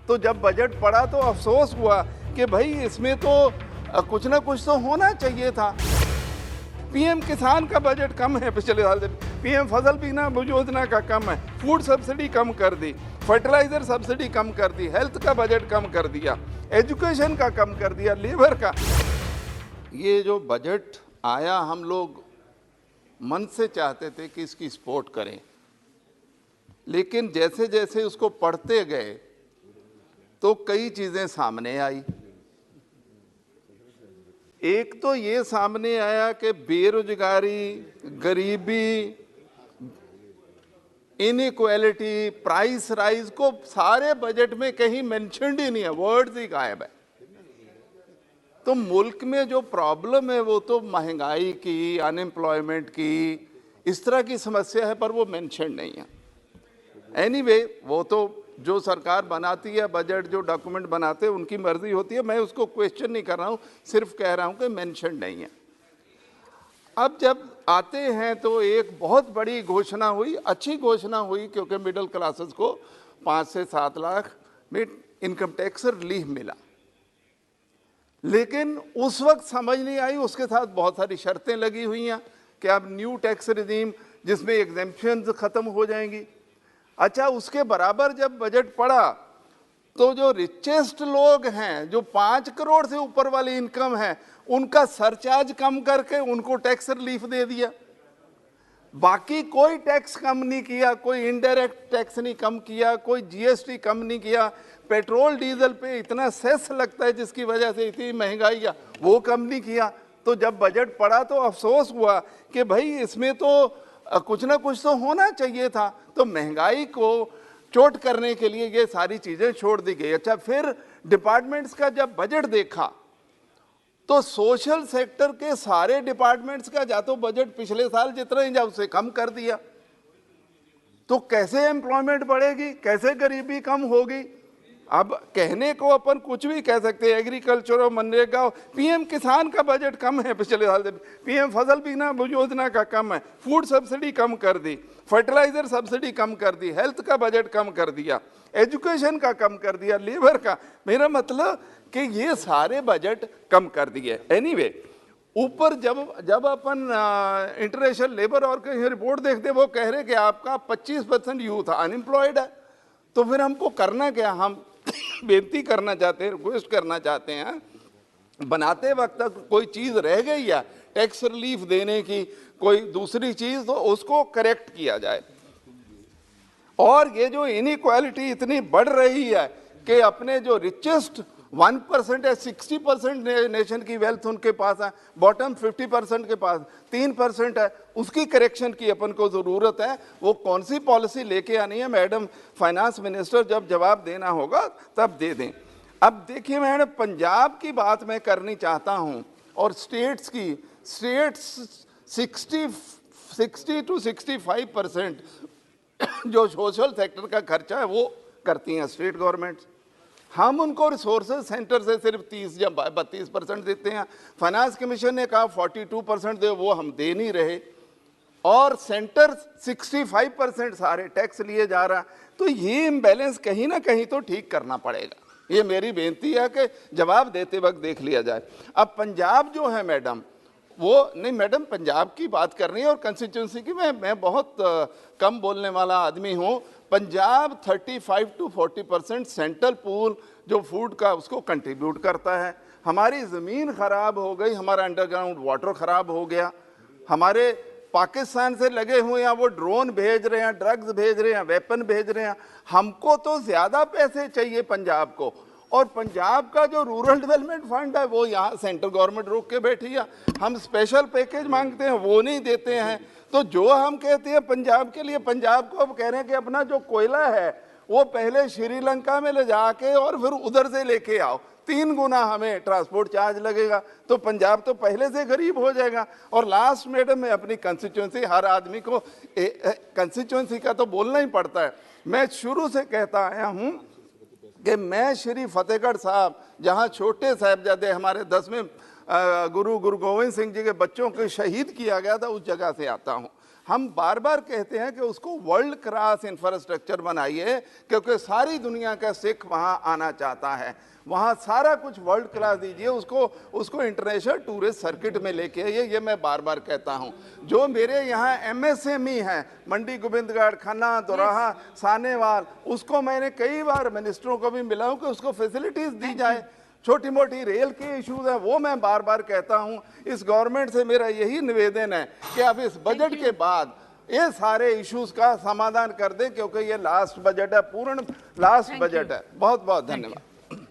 तो जब बजट पड़ा तो अफसोस हुआ कि भाई इसमें तो कुछ ना कुछ तो होना चाहिए था। पीएम किसान का बजट कम है पिछले साल से, पीएम फसल बीमा योजना का कम है, फूड सब्सिडी कम कर दी, फर्टिलाइजर सब्सिडी कम कर दी, हेल्थ का बजट कम कर दिया, एजुकेशन का कम कर दिया, लेबर का। ये जो बजट आया हम लोग मन से चाहते थे कि इसकी सपोर्ट करें, लेकिन जैसे जैसे उसको पढ़ते गए तो कई चीज़ें सामने आई। एक तो ये सामने आया कि बेरोजगारी, गरीबी, इनइक्वालिटी, प्राइस राइज को सारे बजट में कहीं मेंशन्ड ही नहीं है, वर्ड्स ही गायब है। तो मुल्क में जो प्रॉब्लम है वो तो महंगाई की, अनएम्प्लॉयमेंट की, इस तरह की समस्या है, पर वो मेंशन नहीं है। एनीवे, वो तो जो सरकार बनाती है बजट, जो डॉक्यूमेंट बनाते हैं, उनकी मर्जी होती है, मैं उसको क्वेश्चन नहीं कर रहा हूँ, सिर्फ कह रहा हूँ कि मेंशन नहीं है। अब जब आते हैं तो एक बहुत बड़ी घोषणा हुई, अच्छी घोषणा हुई, क्योंकि मिडिल क्लासेस को 5 से 7 लाख में इनकम टैक्स रिलीफ मिला। लेकिन उस वक्त समझ नहीं आई, उसके साथ बहुत सारी शर्तें लगी हुई हैं कि अब न्यू टैक्स रिजीम जिसमें एग्जेम्पशंस खत्म हो जाएंगी। अच्छा, उसके बराबर जब बजट पड़ा तो जो रिचेस्ट लोग हैं, जो 5 करोड़ से ऊपर वाली इनकम है, उनका सरचार्ज कम करके उनको टैक्स रिलीफ दे दिया। बाकी कोई टैक्स कम नहीं किया, कोई इनडायरेक्ट टैक्स नहीं कम किया, कोई जीएसटी कम नहीं किया, पेट्रोल डीजल पे इतना सेस लगता है जिसकी वजह से इतनी महंगाई है, वो कम नहीं किया। तो जब बजट पड़ा तो अफसोस हुआ कि भाई इसमें तो कुछ ना कुछ तो होना चाहिए था। तो महंगाई को चोट करने के लिए ये सारी चीजें छोड़ दी गई। अच्छा, फिर डिपार्टमेंट्स का जब बजट देखा तो सोशल सेक्टर के सारे डिपार्टमेंट्स का या तो बजट पिछले साल जितना ही, या उससे कम कर दिया। तो कैसे एम्प्लॉयमेंट बढ़ेगी, कैसे गरीबी कम होगी? अब कहने को अपन कुछ भी कह सकते हैं, एग्रीकल्चर और मनरेगा, पीएम किसान का बजट कम है पिछले साल से, पीएम फसल बीमा योजना का कम है, फूड सब्सिडी कम कर दी, फर्टिलाइजर सब्सिडी कम कर दी, हेल्थ का बजट कम कर दिया, एजुकेशन का कम कर दिया, लेबर का। मेरा मतलब कि ये सारे बजट कम कर दिए। एनीवे, ऊपर जब अपन इंटरनेशनल लेबर ऑर्गेनाइजेशन रिपोर्ट देखते, वो कह रहे कि आपका 25% यूथ अनएम्प्लॉयड है। तो फिर हमको करना क्या? हम बेनती करना चाहते हैं, रिक्वेस्ट करना चाहते हैं, बनाते वक्त तक कोई चीज़ रह गई है टैक्स रिलीफ देने की, कोई दूसरी चीज़, तो उसको करेक्ट किया जाए। और ये जो इनइक्वालिटी इतनी बढ़ रही है कि अपने जो रिचेस्ट 1% है, 60% नेशन की वेल्थ उनके पास है, बॉटम 50% के पास 3% है, उसकी करेक्शन की अपन को ज़रूरत है। वो कौन सी पॉलिसी लेके आनी है, मैडम फाइनेंस मिनिस्टर जब जवाब देना होगा तब दे दें। अब देखिए मैडम, पंजाब की बात मैं करनी चाहता हूँ और स्टेट्स की। स्टेट्स 60 to 65% जो सोशल सेक्टर का खर्चा है वो करती हैं स्टेट गवर्नमेंट। हम उनको रिसोर्सेज सेंटर से सिर्फ 30 या 32% देते हैं। फाइनेंस कमीशन ने कहा 42% दे, वो हम दे नहीं रहे, और सेंटर 65% सारे टैक्स लिए जा रहा है। तो ये इम्बैलेंस कहीं ना कहीं तो ठीक करना पड़ेगा। ये मेरी बेनती है कि जवाब देते वक्त देख लिया जाए। अब पंजाब जो है मैडम, वो नहीं, मैडम पंजाब की बात करनी है और कंस्टिट्यूंसी की। मैं बहुत कम बोलने वाला आदमी हूँ। पंजाब 35 to 40% सेंट्रल पूल जो फूड का उसको कंट्रीब्यूट करता है। हमारी ज़मीन ख़राब हो गई, हमारा अंडरग्राउंड वाटर ख़राब हो गया, हमारे पाकिस्तान से लगे हुए हैं वो ड्रोन भेज रहे हैं, ड्रग्स भेज रहे हैं, वेपन भेज रहे हैं। हमको तो ज़्यादा पैसे चाहिए पंजाब को, और पंजाब का जो रूरल डेवलपमेंट फंड है वो यहाँ सेंट्रल गवर्नमेंट रोक के बैठी है। हम स्पेशल पैकेज मांगते हैं, वो नहीं देते हैं। तो जो हम कहते हैं पंजाब के लिए, पंजाब को अब कह रहे हैं कि अपना जो कोयला है वो पहले श्रीलंका में ले जाके और फिर उधर से लेके आओ, 3 गुना हमें ट्रांसपोर्ट चार्ज लगेगा। तो पंजाब तो पहले से गरीब हो जाएगा। और लास्ट मैडम, मैं अपनी कंस्टिट्यूंसी, हर आदमी को कंस्टिट्यूंसी का तो बोलना ही पड़ता है। मैं शुरू से कहता आया हूँ कि मैं श्री फतेहगढ़ साहब, जहाँ छोटे साहिबजादे हमारे 10वें गुरु गोविंद सिंह जी के बच्चों को शहीद किया गया था, उस जगह से आता हूँ। हम बार बार कहते हैं कि उसको वर्ल्ड क्लास इंफ्रास्ट्रक्चर बनाइए, क्योंकि सारी दुनिया का सिख वहां आना चाहता है। वहाँ सारा कुछ वर्ल्ड क्लास दीजिए, उसको इंटरनेशनल टूरिस्ट सर्किट में लेके आइए। ये मैं बार बार कहता हूँ। जो मेरे यहाँ MSME हैं, मंडी गोविंदगढ़, खन्ना, दोराहा, सानेवाल, उसको मैंने कई बार मिनिस्टरों को भी मिला हूँ कि उसको फैसिलिटीज दी जाए। छोटी मोटी रेल के इश्यूज हैं, वो मैं बार बार कहता हूँ। इस गवर्नमेंट से मेरा यही निवेदन है कि अब इस बजट के बाद ये सारे इश्यूज का समाधान कर दें, क्योंकि ये लास्ट बजट है, पूर्ण लास्ट बजट है। बहुत बहुत धन्यवाद।